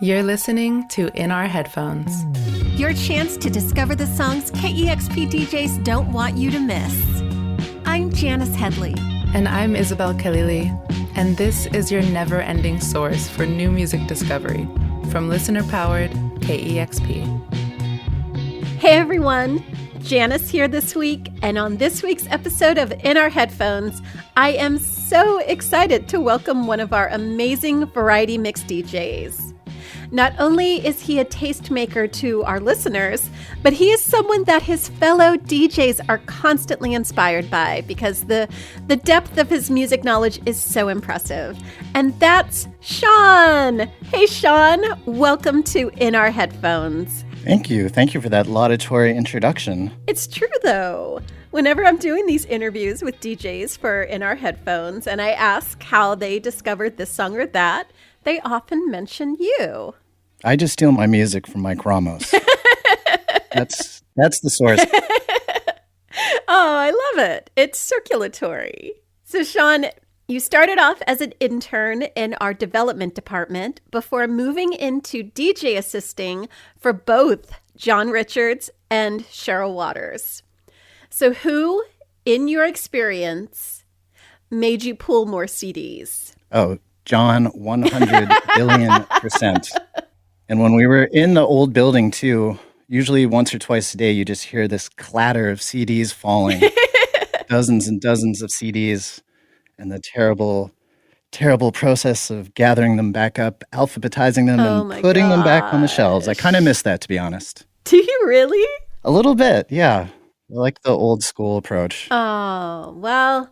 You're listening to In Our Headphones. Your chance to discover the songs KEXP DJs don't want you to miss. I'm Janice Headley. And I'm Isabel Khalili. And this is your never-ending source for new music discovery from listener-powered KEXP. Hey everyone, Janice here this week, and on this week's episode of In Our Headphones, I am so excited to welcome one of our amazing variety mix DJs. Not only is he a tastemaker to our listeners, but he is someone that his fellow DJs are constantly inspired by because the depth of his music knowledge is so impressive. And that's Sean! Hey Sean, welcome to In Our Headphones. Thank you. Thank you for that laudatory introduction. It's true, though. Whenever I'm doing these interviews with DJs for In Our Headphones and I ask how they discovered this song or that, they often mention you. I just steal my music from Mike Ramos. That's the source. Oh, I love it. It's circulatory. So, Sean, you started off as an intern in our development department before moving into DJ assisting for both John Richards and Cheryl Waters. So who, in your experience, made you pull more CDs? Oh, John, 100 billion%. And when we were in the old building, too, usually once or twice a day, you just hear this clatter of CDs falling. Dozens and dozens of CDs. And the terrible, terrible process of gathering them back up, alphabetizing them, and putting them back on the shelves. I kind of miss that, to be honest. Do you really? A little bit, yeah. I like the old school approach. Oh, well,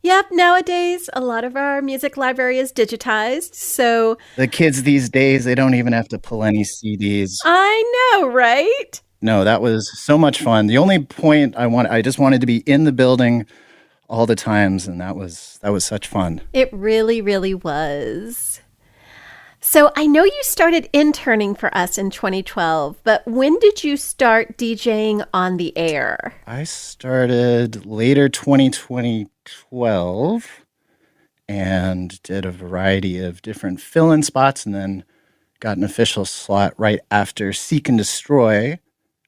yep. Nowadays, a lot of our music library is digitized, so... The kids these days, they don't even have to pull any CDs. I know, right? No, that was so much fun. The only point I just wanted to be in the building all the times, and that was such fun. It really, really was. So I know you started interning for us in 2012, but when did you start DJing on the air? I started later 2012 and did a variety of different fill-in spots, and then got an official slot right after Seek and Destroy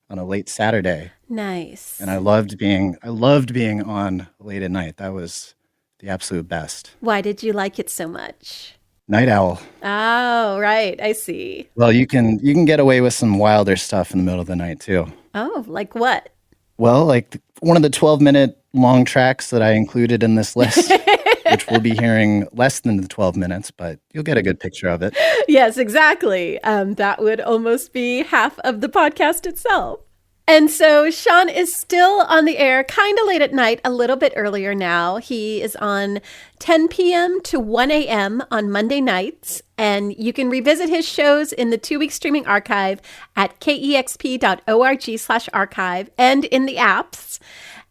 on a late Saturday. Nice. And I loved being on late at night. That was the absolute best. Why did you like it so much? Night owl. Oh, right. I see. Well, you can get away with some wilder stuff in the middle of the night too. Oh, like what? Well, like one of the 12-minute long tracks that I included in this list, which we'll be hearing less than the 12 minutes, but you'll get a good picture of it. Yes, exactly. That would almost be half of the podcast itself. And so Sean is still on the air kind of late at night, a little bit earlier now. He is on 10 p.m. to 1 a.m. on Monday nights. And you can revisit his shows in the 2-week streaming archive at kexp.org/archive and in the apps.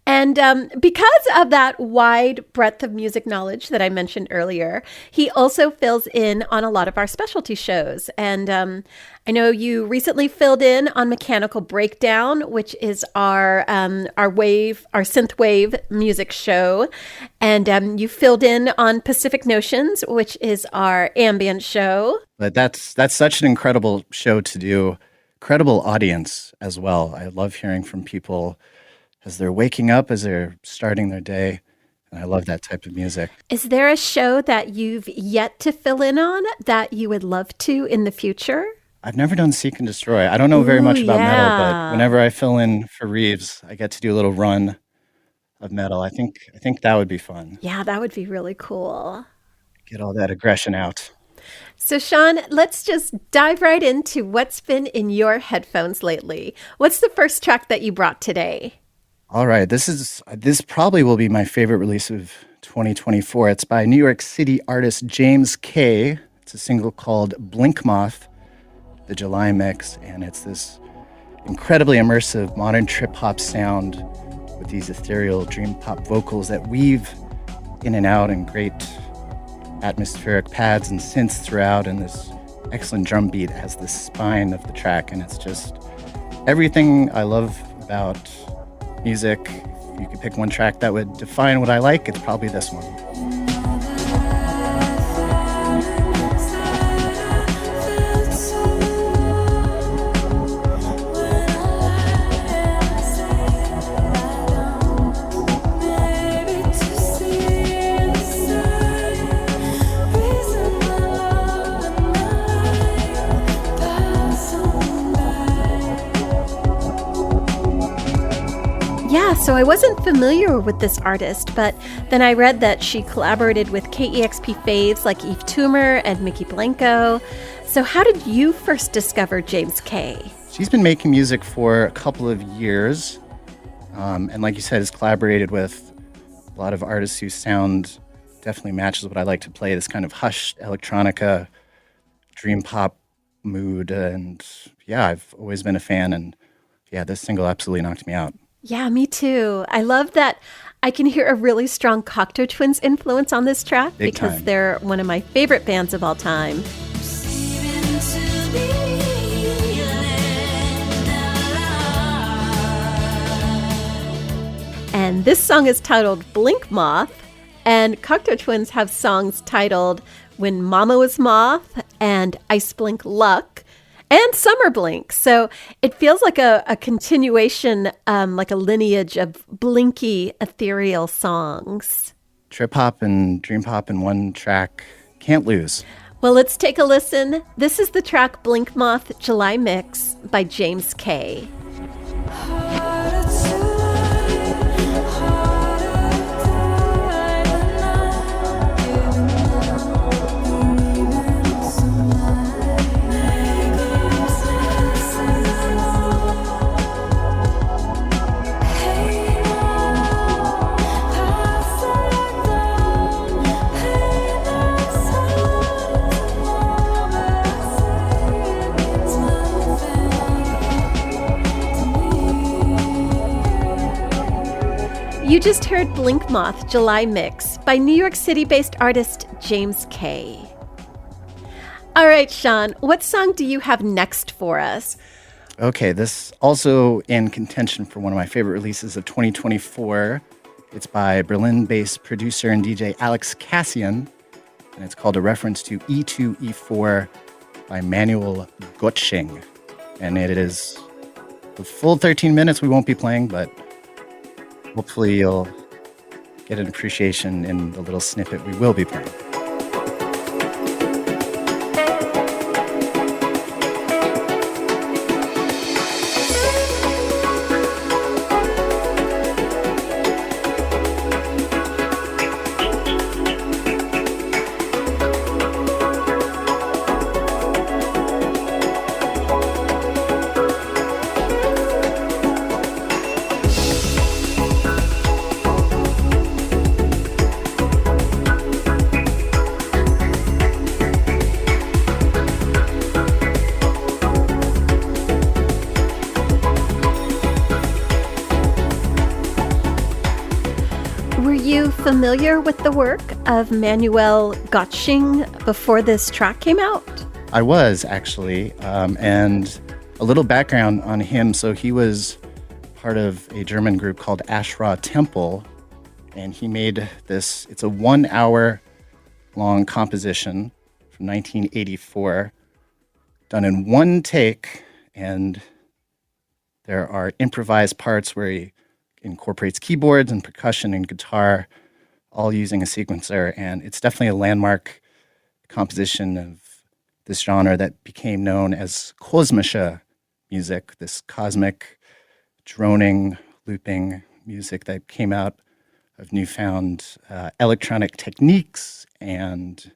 And because of that wide breadth of music knowledge that I mentioned earlier, he also fills in on a lot of our specialty shows. And I know you recently filled in on Mechanical Breakdown, which is our synth wave music show. And you filled in on Pacific Notions, which is our ambient show. But that's such an incredible show to do. Incredible audience as well. I love hearing from people as they're waking up, as they're starting their day. And I love that type of music. Is there a show that you've yet to fill in on that you would love to in the future? I've never done Seek and Destroy. I don't know very much about metal, but whenever I fill in for Reeves, I get to do a little run of metal. I think that would be fun. Yeah, that would be really cool. Get all that aggression out. So, Sean, let's just dive right into what's been in your headphones lately. What's the first track that you brought today? All right, this probably will be my favorite release of 2024. It's by New York City artist James K. It's a single called Blinkmoth, the July mix, and it's this incredibly immersive modern trip-hop sound with these ethereal dream pop vocals that weave in and out and great atmospheric pads and synths throughout, and this excellent drum beat as the spine of the track. And it's just everything I love about music. If you could pick one track that would define what I like, it's probably this one. so I wasn't familiar with this artist, but then I read that she collaborated with KEXP faves like Eve Toomer and Mickey Blanco. So how did you first discover James K? She's been making music for a couple of years. And like you said, has collaborated with a lot of artists whose sound definitely matches what I like to play, this kind of hushed electronica, dream pop mood. And yeah, I've always been a fan. And yeah, this single absolutely knocked me out. Yeah, me too. I love that I can hear a really strong Cocteau Twins influence on this track because they're one of my favorite bands of all time. And this song is titled Blinkmoth, and Cocteau Twins have songs titled When Mama Was Moth and Ice Blink Luck and Summer Blink. So it feels like a continuation, like a lineage of blinky, ethereal songs. Trip hop and dream pop in one track. Can't lose. Well, let's take a listen. This is the track Blinkmoth July Mix by James K. You just heard Blinkmoth July Mix by New York City-based artist James K. All right, Sean, what song do you have next for us? Okay, this also in contention for one of my favorite releases of 2024. It's by Berlin-based producer and DJ Alex Kassian, and it's called A Reference to E2, E4 by Manuel Göttsching. And it is the full 13 minutes we won't be playing, but hopefully you'll get an appreciation in the little snippet we will be playing. Familiar with the work of Manuel Göttsching before this track came out? I was, actually, and a little background on him. So he was part of a German group called Ashra Temple, and he made this, it's a 1 hour long composition from 1984, done in one take, and there are improvised parts where he incorporates keyboards and percussion and guitar, all using a sequencer, and it's definitely a landmark composition of this genre that became known as kosmische music, this cosmic, droning, looping music that came out of newfound electronic techniques and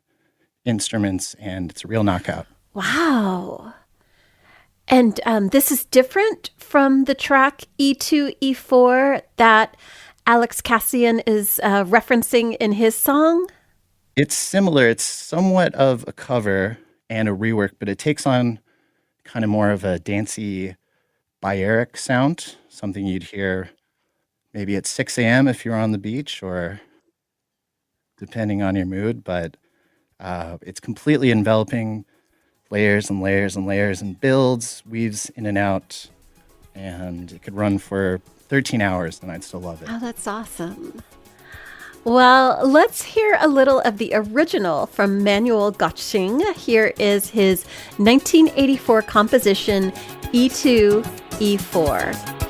instruments, and it's a real knockout. Wow. And this is different from the track E2, E4 that Alex Kassian is referencing in his song? It's similar. It's somewhat of a cover and a rework, but it takes on kind of more of a dancey, balearic sound, something you'd hear maybe at 6 a.m. if you're on the beach or depending on your mood, but it's completely enveloping, layers and layers and layers, and builds, weaves in and out, and it could run for 13 hours and I'd still love it. Oh, that's awesome. Well, let's hear a little of the original from Manuel Göttsching. Here is his 1984 composition, E2, E4.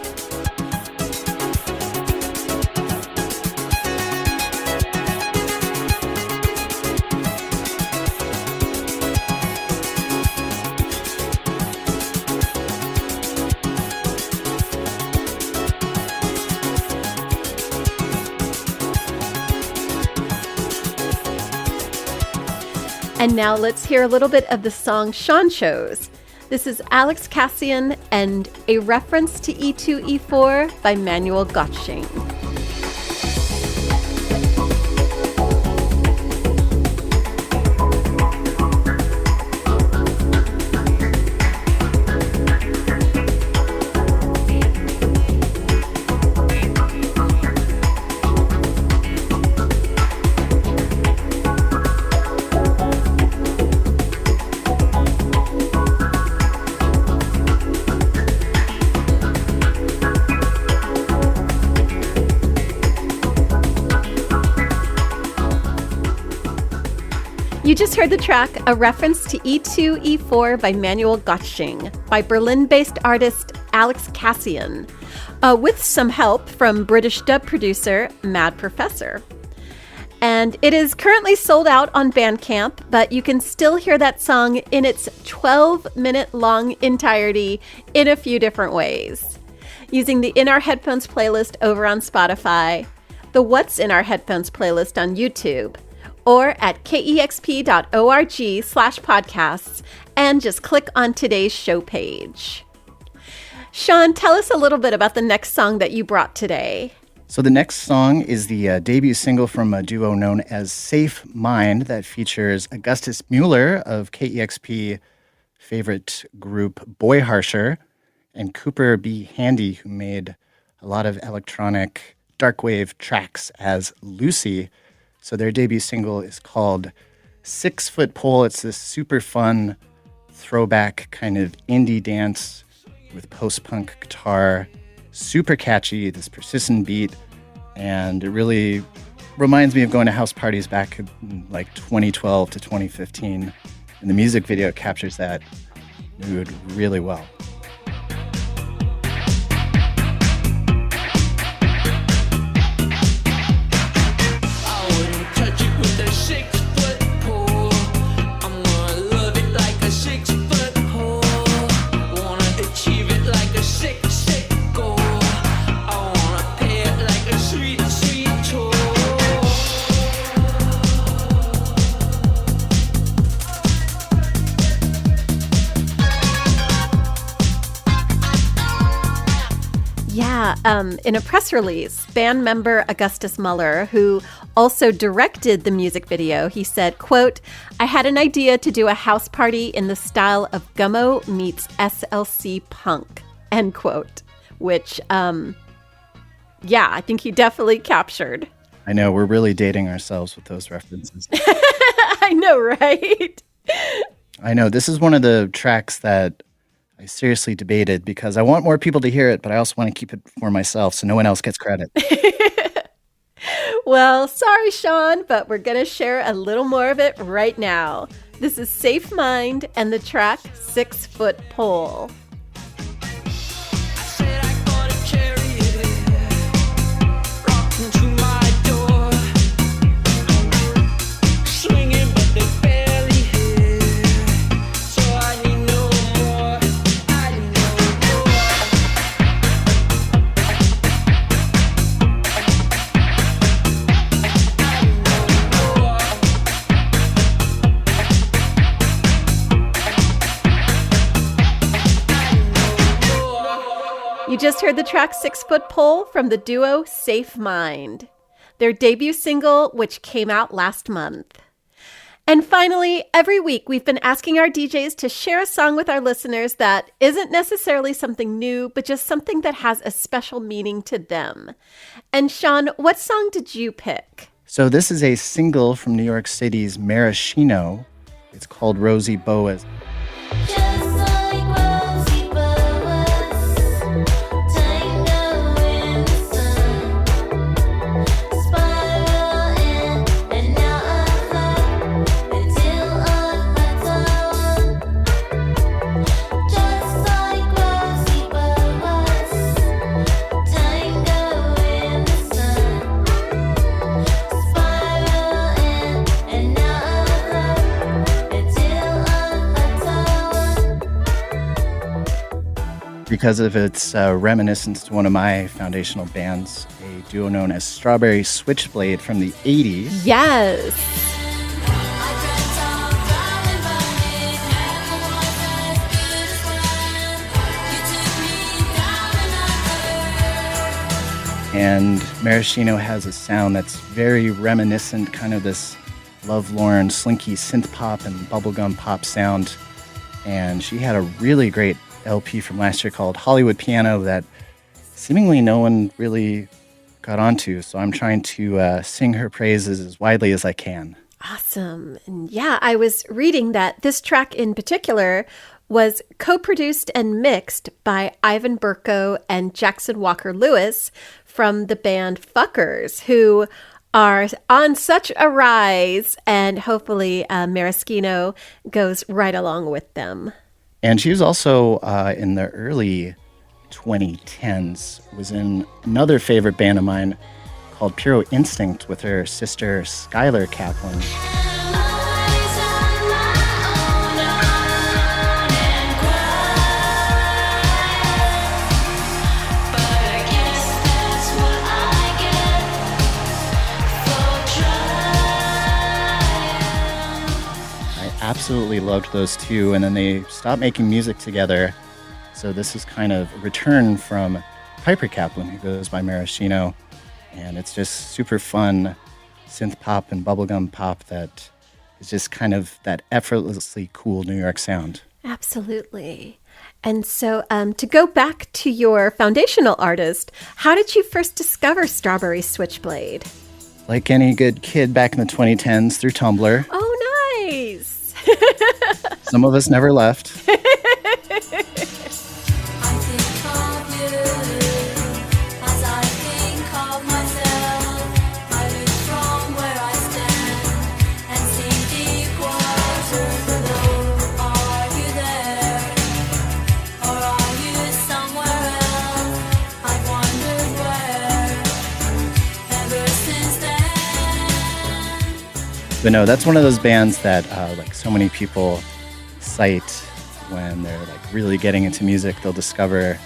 And now let's hear a little bit of the song Sean chose. This is Alex Kassian and A Reference to E2, E4 by Manuel Göttsching. You just heard the track, A Reference to E2, E4 by Manuel Göttsching by Berlin-based artist Alex Kassian, with some help from British dub producer Mad Professor. And it is currently sold out on Bandcamp, but you can still hear that song in its 12-minute long entirety in a few different ways. Using the In Our Headphones playlist over on Spotify, the What's in Our Headphones playlist on YouTube, or at kexp.org/podcasts, and just click on today's show page. Sean, tell us a little bit about the next song that you brought today. So the next song is the debut single from a duo known as Safe Mind that features Augustus Mueller of KEXP favorite group Boy Harsher and Cooper B. Handy, who made a lot of electronic darkwave tracks as Lucy. So their debut single is called 6 Foot Pole. It's this super fun throwback kind of indie dance with post-punk guitar. Super catchy, this persistent beat. And it really reminds me of going to house parties back in like 2012 to 2015. And the music video captures that mood really well. In a press release, band member Augustus Mueller, who also directed the music video, he said, quote, "I had an idea to do a house party in the style of Gummo meets SLC punk," end quote, which, I think he definitely captured. I know, we're really dating ourselves with those references. I know, right? I know, this is one of the tracks that I seriously debated because I want more people to hear it, but I also want to keep it for myself so no one else gets credit. Well, sorry, Sean, but we're going to share a little more of it right now. This is Safe Mind and the track 6 Foot Pole. You just heard the track 6 Foot Pole from the duo Safe Mind, their debut single, which came out last month. And finally, every week we've been asking our DJs to share a song with our listeners that isn't necessarily something new, but just something that has a special meaning to them. And Sean, what song did you pick? So this is a single from New York City's Maraschino. It's called Rosy Boas. Because of its reminiscence to one of my foundational bands, a duo known as Strawberry Switchblade from the 80s. Yes. And Maraschino has a sound that's very reminiscent, kind of this lovelorn, slinky synth pop and bubblegum pop sound. And she had a really great LP from last year called Hollywood Piano that seemingly no one really got onto. So I'm trying to sing her praises as widely as I can. Awesome. And yeah, I was reading that this track in particular was co-produced and mixed by Ivan Burko and Jackson Walker Lewis from the band Fuckers, who are on such a rise, and hopefully Maraschino goes right along with them. And she was also in the early 2010s, was in another favorite band of mine called Puro Instinct with her sister Skylar Kaplan. Absolutely loved those two, and then they stopped making music together. So this is kind of a return from Piper Kaplan, who goes by Maraschino, and it's just super fun synth pop and bubblegum pop that is just kind of that effortlessly cool New York sound. Absolutely. And so to go back to your foundational artist, how did you first discover Strawberry Switchblade? Like any good kid back in the 2010s, through Tumblr. Oh, nice. Some of us never left. But no, that's one of those bands that like so many people cite when they're like really getting into music, they'll discover,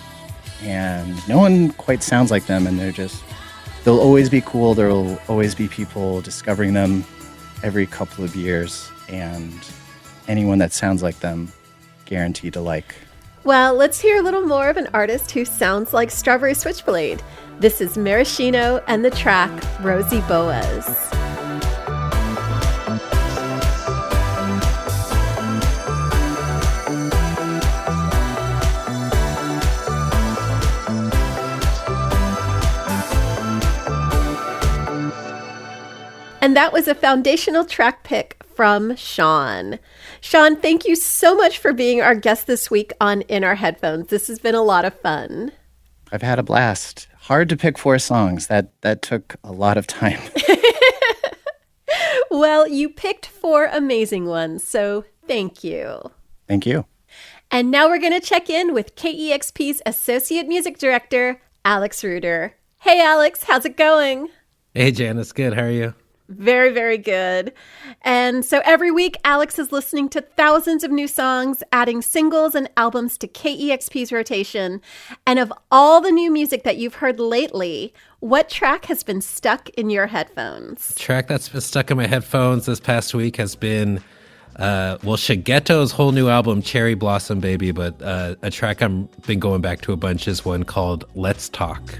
and no one quite sounds like them, and they'll always be cool. There'll always be people discovering them every couple of years, and anyone that sounds like them, guaranteed to like. Well, let's hear a little more of an artist who sounds like Strawberry Switchblade. This is Maraschino and the track Rosy Boas. And that was a foundational track pick from Sean. Sean, thank you so much for being our guest this week on In Our Headphones. This has been a lot of fun. I've had a blast. Hard to pick 4 songs. That took a lot of time. Well, you picked 4 amazing ones, so thank you. Thank you. And now we're going to check in with KEXP's Associate Music Director, Alex Reuter. Hey, Alex, how's it going? Hey, Janice. Good. How are you? Very, very good. And so every week, Alex is listening to thousands of new songs, adding singles and albums to KEXP's rotation. And of all the new music that you've heard lately, what track has been stuck in your headphones? The track that's been stuck in my headphones this past week has been, Shigeto's whole new album, Cherry Blossom Baby, but a track I've been going back to a bunch is one called Let's Talk.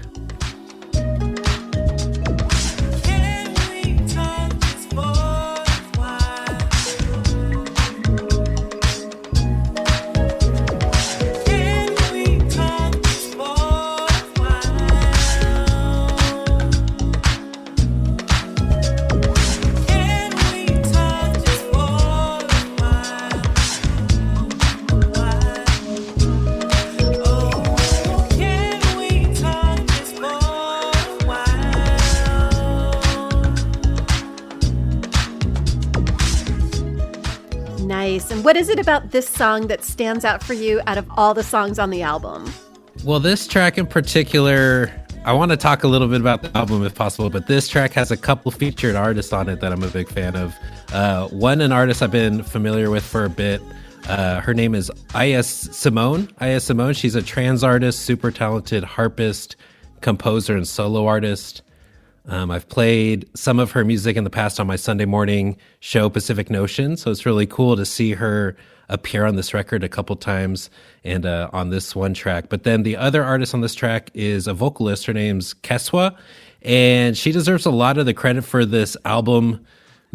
Nice. And what is it about this song that stands out for you out of all the songs on the album? Well, this track in particular, I want to talk a little bit about the album if possible, but this track has a couple featured artists on it that I'm a big fan of. An artist I've been familiar with for a bit. Her name is Simone. Simone. She's a trans artist, super talented harpist, composer, and solo artist. I've played some of her music in the past on my Sunday morning show, Pacific Notion. So it's really cool to see her appear on this record a couple times and on this one track. But then the other artist on this track is a vocalist. Her name's KESSWA, and she deserves a lot of the credit for this album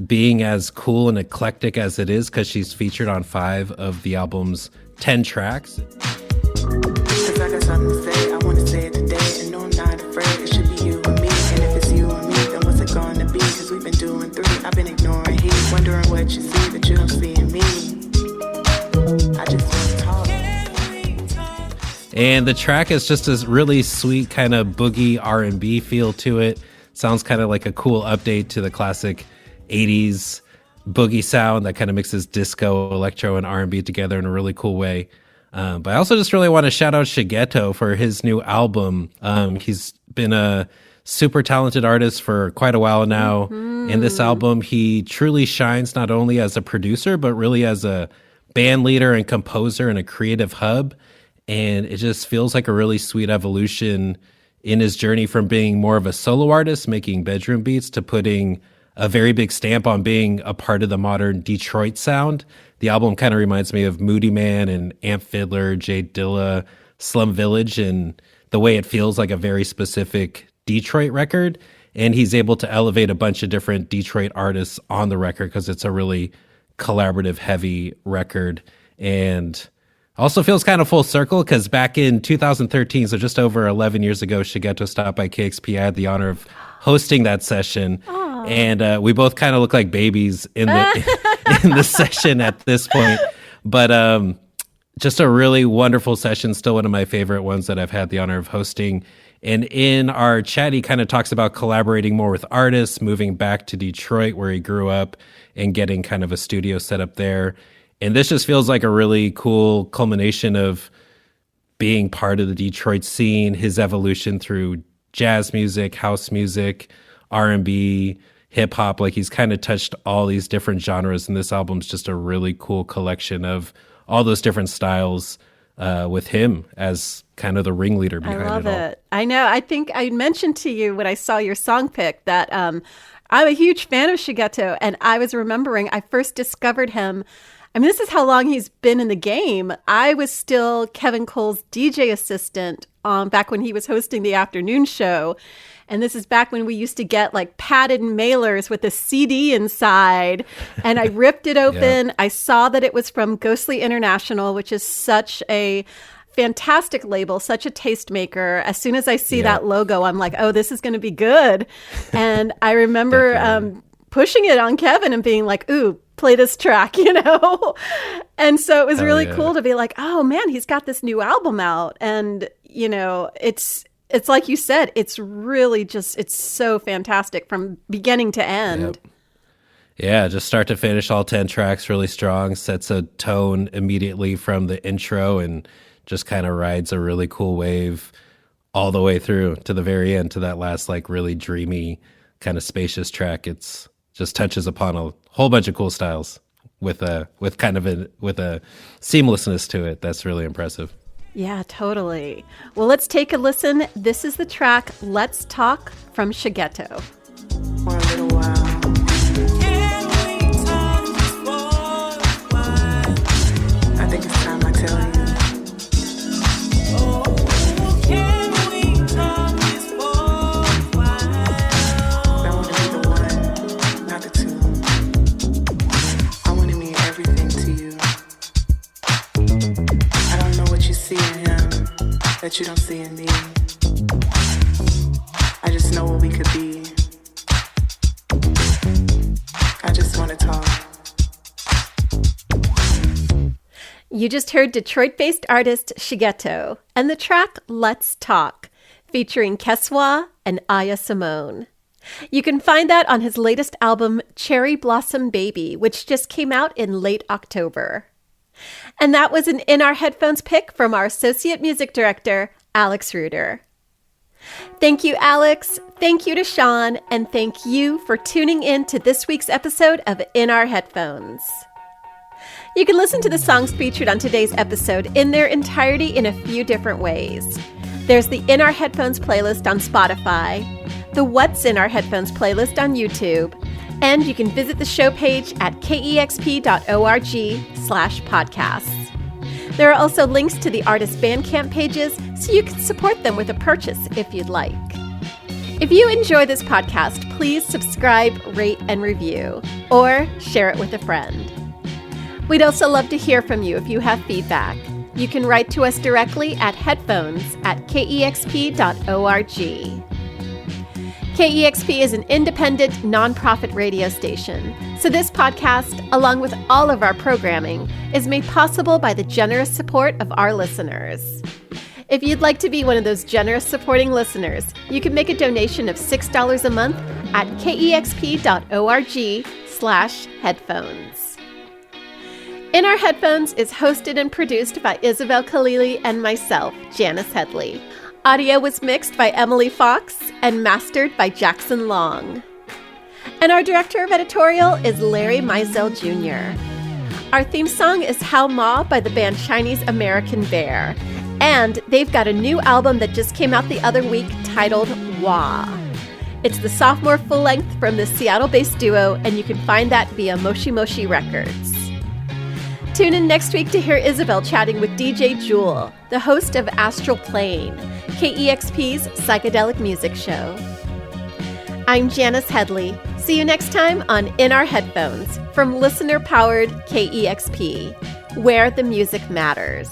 being as cool and eclectic as it is, because she's featured on 5 of the album's 10 tracks. Cause I got something to say, I wanna say it today, and no, I'm not afraid, it should be you and me, and if it's you and me, then what's it gonna be, cause we've been doing 3, I've been ignoring he, wondering what you see that you don't see in me, I just wanna talk. And the track is just this really sweet kind of boogie R&B feel to it. Sounds kind of like a cool update to the classic 80s boogie sound that kind of mixes disco, electro, and R&B together in a really cool way. But I also just really want to shout out Shigeto for his new album. He's been a super talented artist for quite a while now. In this album, he truly shines not only as a producer, but really as a band leader and composer and a creative hub. And it just feels like a really sweet evolution in his journey from being more of a solo artist, making bedroom beats, to putting a very big stamp on being a part of the modern Detroit sound. The album kind of reminds me of Moody Man and Amp Fiddler, Jay Dilla, Slum Village, and the way it feels like a very specific Detroit record. And he's able to elevate a bunch of different Detroit artists on the record because it's a really collaborative, heavy record. And also feels kind of full circle because back in 2013, so just over 11 years ago, Shigeto stopped by KEXP. I had the honor of hosting that session. Aww. And we both kind of look like babies in the in the session at this point. But just a really wonderful session, still one of my favorite ones that I've had the honor of hosting. And in our chat, he kind of talks about collaborating more with artists, moving back to Detroit where he grew up and getting kind of a studio set up there. And this just feels like a really cool culmination of being part of the Detroit scene, his evolution through jazz music, house music, R&B, hip hop. Like he's kind of touched all these different genres. And this album's just a really cool collection of all those different styles with him as kind of the ringleader behind it all. I love it. I know. I think I mentioned to you when I saw your song pick that I'm a huge fan of Shigeto. And I was remembering I first discovered him. I mean, this is how long he's been in the game. I was still Kevin Cole's DJ assistant back when he was hosting the afternoon show. And this is back when we used to get like padded mailers with a CD inside. And I ripped it open. Yep. I saw that it was from Ghostly International, which is such a fantastic label, such a tastemaker. As soon as I see that logo, I'm like, oh, this is going to be good. And I remember pushing it on Kevin and being like, ooh, play this track, you know? And so it was really cool to be like, oh man, he's got this new album out. And, you know, it's like you said, it's really just, it's so fantastic from beginning to end. Yep. Yeah, just start to finish, all 10 tracks really strong, sets a tone immediately from the intro and just kind of rides a really cool wave all the way through to the very end, to that last like really dreamy kind of spacious track. It's just touches upon a whole bunch of cool styles with a seamlessness to it that's really impressive. Yeah, totally. Well, let's take a listen. This is the track Let's Talk from Shigeto. For a little while. I think it's time I tell you. That you don't see in me. I just know what we could be. I just want to talk. You just heard Detroit-based artist Shigeto and the track Let's Talk, featuring KESSWA and Ahya Simone. You can find that on his latest album, Cherry Blossom Baby, which just came out in late October. And that was an In Our Headphones pick from our Associate Music Director, Alex Reuter. Thank you, Alex. Thank you to Sean. And thank you for tuning in to this week's episode of In Our Headphones. You can listen to the songs featured on today's episode in their entirety in a few different ways. There's the In Our Headphones playlist on Spotify, the What's in Our Headphones playlist on YouTube, And you can visit the show page at kexp.org/podcasts. There are also links to the artist Bandcamp pages, so you can support them with a purchase if you'd like. If you enjoy this podcast, please subscribe, rate, and review, or share it with a friend. We'd also love to hear from you if you have feedback. You can write to us directly at headphones@kexp.org. KEXP is an independent, nonprofit radio station, so this podcast, along with all of our programming, is made possible by the generous support of our listeners. If you'd like to be one of those generous supporting listeners, you can make a donation of $6 a month at kexp.org/headphones. In Our Headphones is hosted and produced by Isabel, Khalili, and myself, Janice Headley. Audio was mixed by Emily Fox and mastered by Jackson Long. And our director of editorial is Larry Mizell Jr. Our theme song is How Ma by the band Chinese American Bear. And they've got a new album that just came out the other week titled Wah. It's the sophomore full-length from the Seattle-based duo, and you can find that via Moshi Moshi Records. Tune in next week to hear Isabel chatting with DJ Jewel, the host of Astral Plane, KEXP's psychedelic music show. I'm Janice Headley. See you next time on In Our Headphones from listener-powered KEXP, where the music matters.